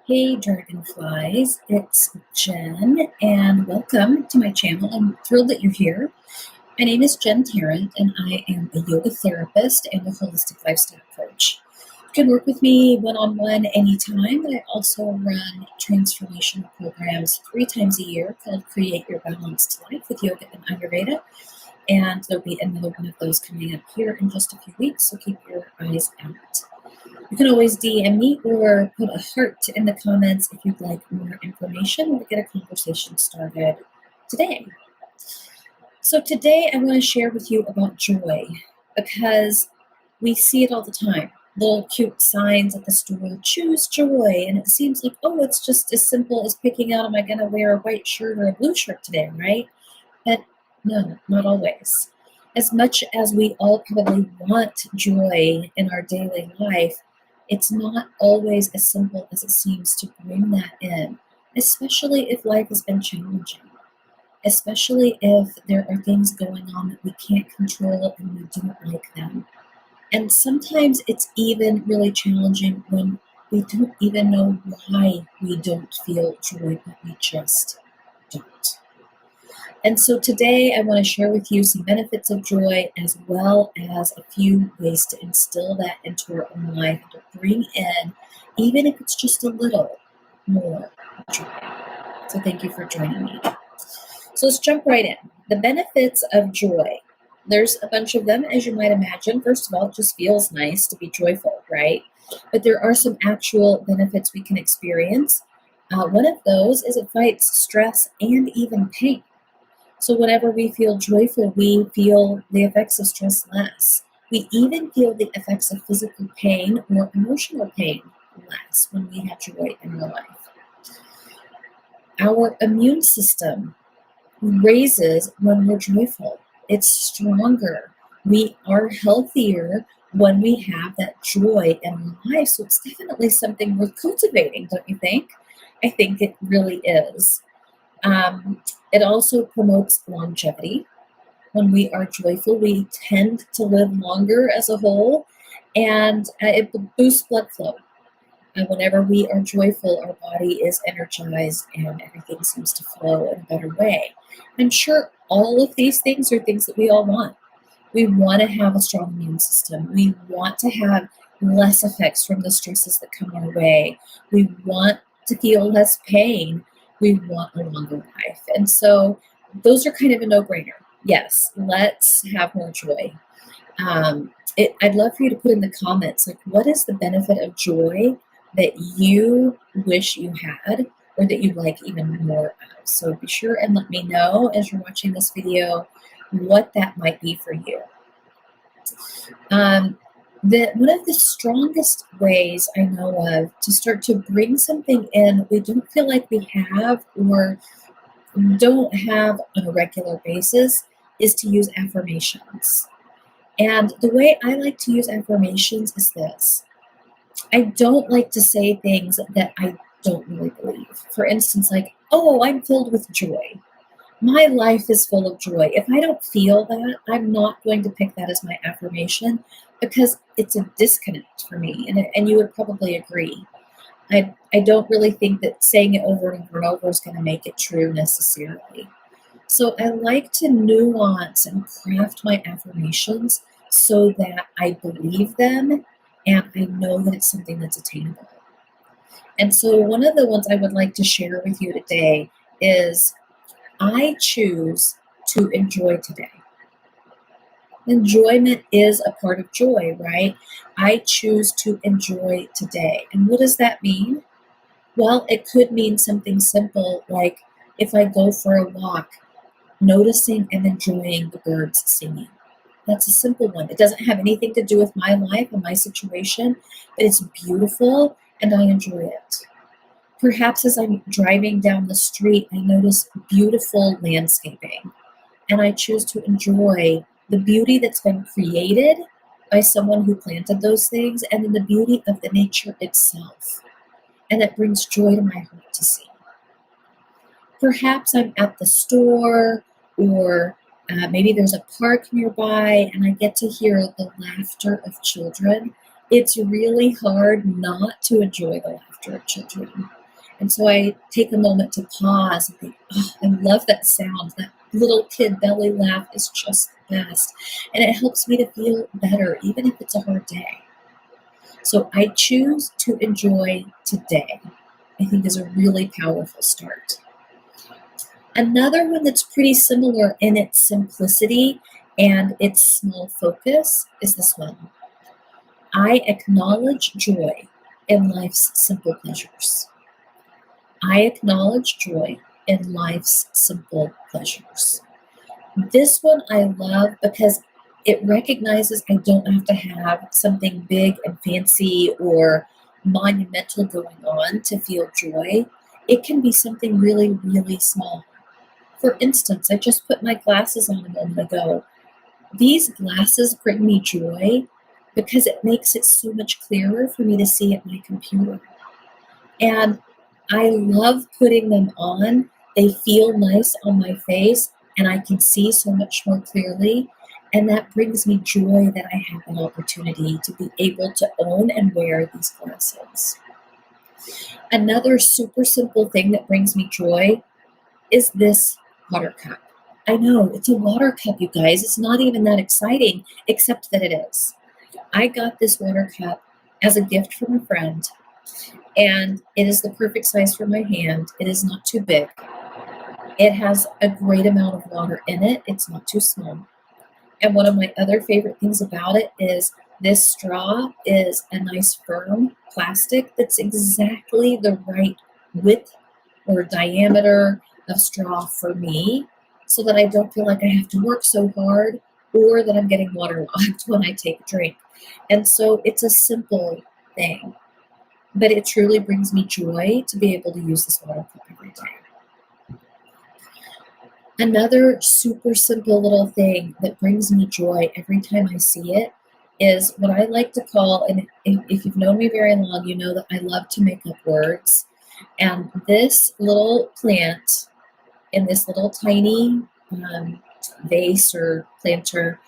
Hey Dragonflies, it's Jen and welcome to my channel. I'm thrilled that you're here. My name is Jen Tarrant and I am a yoga therapist and a holistic lifestyle coach. You can work with me one-on-one anytime, but I also run transformational programs 3 times a year called Create Your Balanced Life with Yoga and Ayurveda. And there'll be another one of those coming up here in just a few weeks, so keep your eyes out. You can always DM me or put a heart in the comments if you'd like more information or get a conversation started today. So today I want to share with you about joy because we see it all the time. Little cute signs at the store, choose joy. And it seems like, oh, it's just as simple as picking out, am I going to wear a white shirt or a blue shirt today, right? But no, not always. As much as we all probably want joy in our daily life, it's not always as simple as it seems to bring that in, especially if life has been challenging, especially if there are things going on that we can't control and we don't like them. And sometimes it's even really challenging when we don't even know why we don't feel joy, but we just don't. And so today I want to share with you some benefits of joy as well as a few ways to instill that into our own life and to bring in, even if it's just a little more joy. So thank you for joining me. So let's jump right in. The benefits of joy. There's a bunch of them, as you might imagine. First of all, it just feels nice to be joyful, right? But there are some actual benefits we can experience. One of those is it fights stress and even pain. So whenever we feel joyful, we feel the effects of stress less. We even feel the effects of physical pain or emotional pain less when we have joy in our life. Our immune system raises when we're joyful. It's stronger. We are healthier when we have that joy in our life. So it's definitely something worth cultivating, don't you think? I think it really is. It also promotes longevity. When we are joyful, we tend to live longer as a whole, and it boosts blood flow. And whenever we are joyful, our body is energized and everything seems to flow in a better way. I'm sure all of these things are things that we all want. We want to have a strong immune system. We want to have less effects from the stresses that come our way. We want to feel less pain. We want a longer life. And so those are kind of a no-brainer. Yes, let's have more joy. I'd love for you to put in the comments, like, what is the benefit of joy that you wish you had or that you'd like even more of? So be sure and let me know as you're watching this video what that might be for you. One of the strongest ways I know of to start to bring something in we don't feel like we have or don't have on a regular basis is to use affirmations. And the way I like to use affirmations is this. I don't like to say things that I don't really believe. For instance, like, oh, I'm filled with joy. My life is full of joy. If I don't feel that, I'm not going to pick that as my affirmation because it's a disconnect for me. And you would probably agree. I don't really think that saying it over and over and over is going to make it true necessarily. So I like to nuance and craft my affirmations so that I believe them and I know that it's something that's attainable. And so one of the ones I would like to share with you today is I choose to enjoy today. Enjoyment is a part of joy, right? I choose to enjoy today. And what does that mean? Well, it could mean something simple like if I go for a walk, noticing and enjoying the birds singing. That's a simple one. It doesn't have anything to do with my life and my situation, but it's beautiful and I enjoy it. Perhaps as I'm driving down the street, I notice beautiful landscaping and I choose to enjoy the beauty that's been created by someone who planted those things and then the beauty of the nature itself. And it brings joy to my heart to see. Perhaps I'm at the store or maybe there's a park nearby and I get to hear the laughter of children. It's really hard not to enjoy the laughter of children. And so I take a moment to pause and think, oh, I love that sound. That little kid belly laugh is just the best. And it helps me to feel better, even if it's a hard day. So I choose to enjoy today, I think is a really powerful start. Another one that's pretty similar in its simplicity and its small focus is this one. I acknowledge joy in life's simple pleasures. I acknowledge joy in life's simple pleasures. This one I love because it recognizes I don't have to have something big and fancy or monumental going on to feel joy. It can be something really, really small. For instance, I just put my glasses on a moment ago. These glasses bring me joy because it makes it so much clearer for me to see at my computer. And I love putting them on. They feel nice on my face and I can see so much more clearly. And that brings me joy that I have an opportunity to be able to own and wear these glasses. Another super simple thing that brings me joy is this water cup. I know, it's a water cup, you guys. It's not even that exciting, except that it is. I got this water cup as a gift from a friend, and it is the perfect size for my hand. It is not too big. It has a great amount of water in it. It's not too small. And one of my other favorite things about it is this straw is a nice firm plastic that's exactly the right width or diameter of straw for me so that I don't feel like I have to work so hard or that I'm getting waterlogged when I take a drink. And so it's a simple thing, but it truly brings me joy to be able to use this water cup every day. Another super simple little thing that brings me joy every time I see it is what I like to call, and if you've known me very long, you know that I love to make up words. And this little plant in this little tiny vase or planter,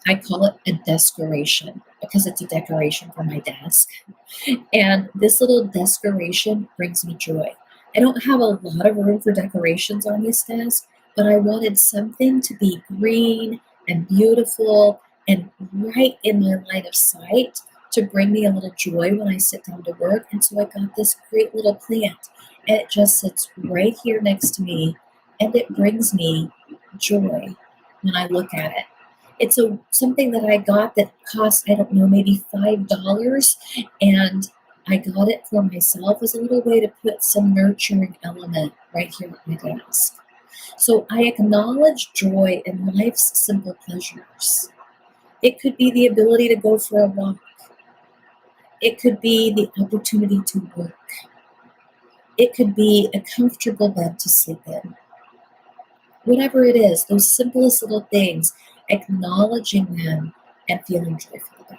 I call it a decoration because it's a decoration for my desk. And this little decoration brings me joy. I don't have a lot of room for decorations on this desk, but I wanted something to be green and beautiful and right in my line of sight to bring me a little joy when I sit down to work. And so I got this great little plant, and it just sits right here next to me, and it brings me joy when I look at it. It's something that I got that cost, I don't know, maybe $5, and I got it for myself as a little way to put some nurturing element right here at my desk. So I acknowledge joy in life's simple pleasures. It could be the ability to go for a walk. It could be the opportunity to work. It could be a comfortable bed to sleep in. Whatever it is, those simplest little things, acknowledging them and feeling joyful about it.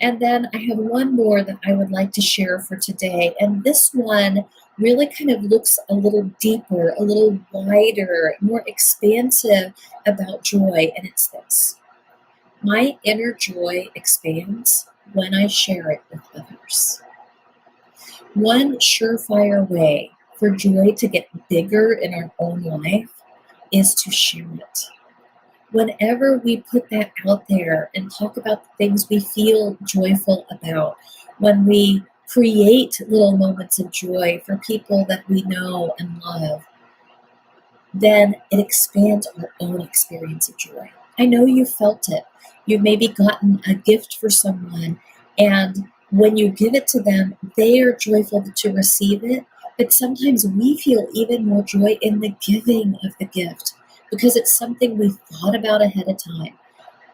And then I have one more that I would like to share for today. And this one really kind of looks a little deeper, a little wider, more expansive about joy. And it's this. My inner joy expands when I share it with others. One surefire way for joy to get bigger in our own life is to share it. Whenever we put that out there and talk about the things we feel joyful about, when we create little moments of joy for people that we know and love, then it expands our own experience of joy. I know you felt it. You've maybe gotten a gift for someone, and when you give it to them, they are joyful to receive it. But sometimes we feel even more joy in the giving of the gift because it's something we thought about ahead of time.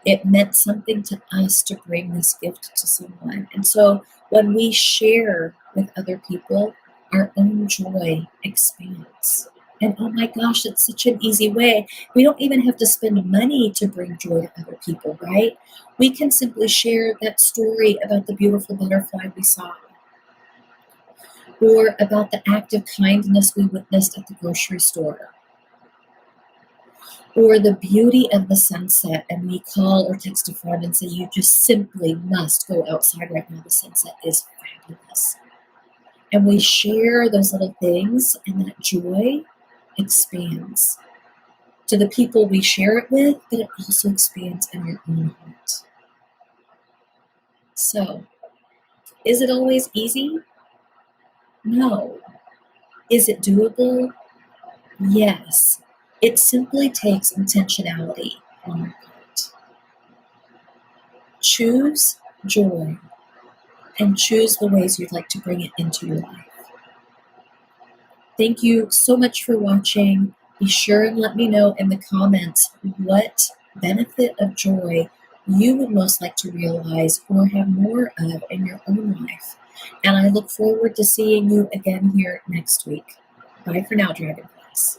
It meant something to us to bring this gift to someone. And so when we share with other people, our own joy expands. And oh my gosh, it's such an easy way. We don't even have to spend money to bring joy to other people, right? We can simply share that story about the beautiful butterfly we saw, or about the act of kindness we witnessed at the grocery store, or the beauty of the sunset, and we call or text a friend and say, you just simply must go outside right now. The sunset is fabulous. And we share those little things, and that joy expands to the people we share it with, but it also expands in our own heart. So, is it always easy? No. Is it doable? Yes. It simply takes intentionality on our part. Choose joy and choose the ways you'd like to bring it into your life. Thank you so much for watching. Be sure and let me know in the comments what benefit of joy you would most like to realize or have more of in your own life. And I look forward to seeing you again here next week. Bye for now, Dragonflies.